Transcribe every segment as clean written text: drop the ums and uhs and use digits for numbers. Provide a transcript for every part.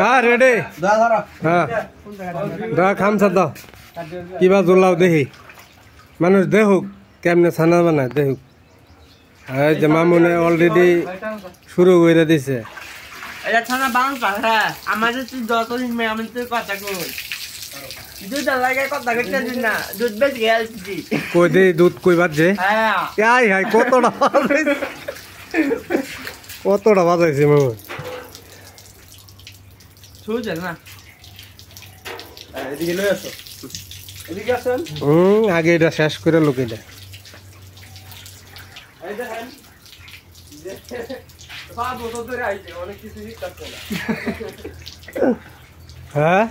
হ্যাঁ রেডি হ্যাঁ দা খামছা দাও কিবা জ্বলাও দেখি মানুষ দেখুক কেমনে ছানা বানায় দেখুক এই যে মামুনে অলরেডি শুরু করে দিছে এটা ছানা বান পাখা আমাদের তুই যতদিন মে আমি তুই কথা কই দুধ লাগে কথা কইতে দিন না দুধ বেশি গেলছি কই দে দুধ কই বাজে হ্যাঁ আই হাই কতটা বাজাইছে মামু ছুজে না এদিকে লই আসো এদিকে আসেন আগে এটা শেষ করে লোক এটা এই দেখেন বাবু তো ধরে আইছে অনেক কিছু শিখতাছে না হ্যাঁ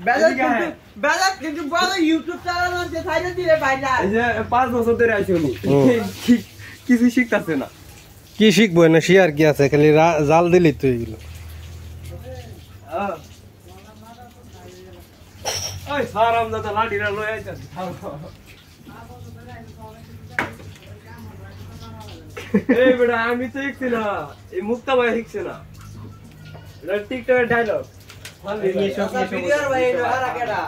বেলা কিন্তু বড় ইউটিউব চ্যানেল আছে সাইডে দিলে ভাইরা এই যে 5 বছর ধরে আইছে উনি কিছু শিখতাছে না কি শিখবো না শিয়ার কি আছে খালি জাল দিলি তো এগুলো ওই সারাম দাদা লাঠিরা লই আইছে এই বেটা আমি তো শিখছি না এই মুক্তা ভাই শিখছে না এটা টিকটকের ডায়লগ ভিডিওর ভাই আর কেডা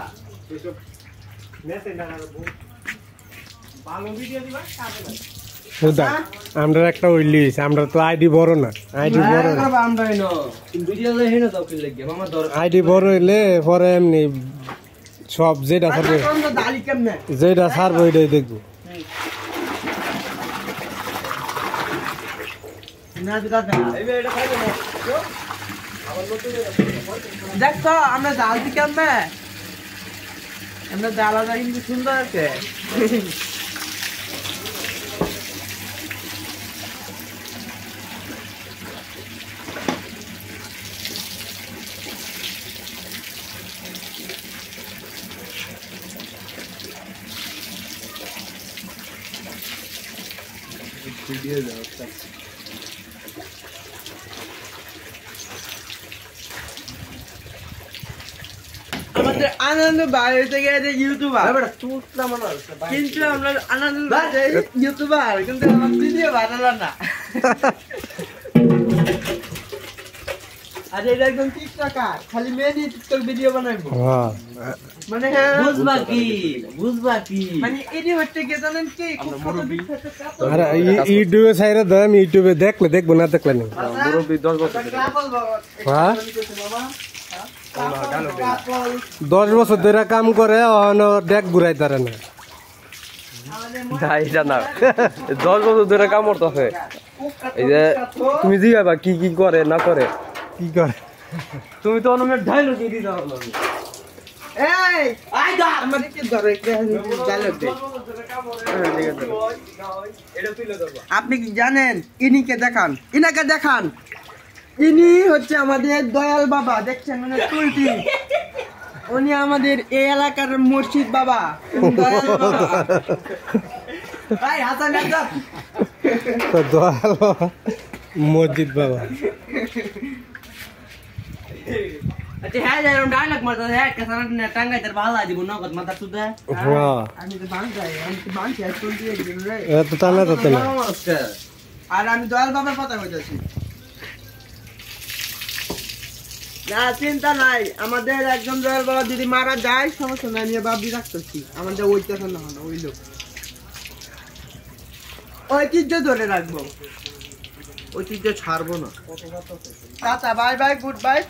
ভালো ভিডিও দিবা কাটে না বুঝা আমরা একটা ওইলি আমরা তো আইডি বড় না আইডি বড় আমরা এনো ভিডিও লই হেনো দাও কি লাগে মামা দরকার আইডি বড় হইলে পরে এমনি সব যেটা ছাড়বে আমরা দালি কেমনে যেটা ছাড়বো ওইটাই দেখবো না দিদা এই এটা খাইবে না দেখো আমরা জাল দি কেমনে আমরা জালাটা কিন্তু সুন্দর আছে ভিডিও দাও আমাদের আনন্দ বাইরে থেকে ইউটিউবার বেটা তুতলা মানা কিন্তু আমরা আনন্দ বাইরে ইউটিউবার কিন্তু আমার ভিডিও বানালো না আরে এটা একদম টিকটকার খালি মেয়ে দিয়ে টিকটক ভিডিও বানাইবো হ্যাঁ মানে বুঝবা কি মানে এডি হচ্ছে কি জানেন কি খুব ছোট বিখ্যাত আর ইউটিউবে ছাইরা দাও আমি ইউটিউবে দেখলে দেখবো না দেখলে না মুরব্বি 10 বছর হ্যাঁ 10 বছর ধরে কাম করে দেখ ঘুরাই তারা না এটা না 10 বছর ধরে কাম করতেছে এই যে তুমি জিগাবা কি কি করে না করে কি করে তুমি তো অনমের ডায়লগ দিয়ে দাও না এই আই দা আমাদের কি ধরে ডায়লগ দে এটা তুইলে দাও আপনি কি জানেন ইনিকে দেখান ইনাকে দেখান ইনি হচ্ছে আমাদের দয়াল বাবা দেখছেন মানে তুলটি উনি আমাদের এই এলাকার মসজিদ বাবা দয়াল বাবা ভাই হাসান হাসান তো দয়াল মসজিদ বাবা আচ্ছা হ্যাঁ যাই ডায়লগ মারতে হ্যাঁ কেসানা টাঙ্গাই তার ভালো দিব নগদ মাথা সুদে হ্যাঁ আমি তো বান যাই আমি তো বান শেষ করে দিয়ে দিন রে এত টানা তো না আর আমি দয়াল বাবার কথা কইতাছি না চিন্তা নাই আমাদের একজন দয়াল বাবা যদি মারা যায় সমস্যা নাই নিয়ে ভাবি রাখতেছি আমাদের ওইটাছে না ওই লোক ঐতিহ্য ধরে রাখবো ঐতিহ্য ছাড়বো না tata bye bye good bye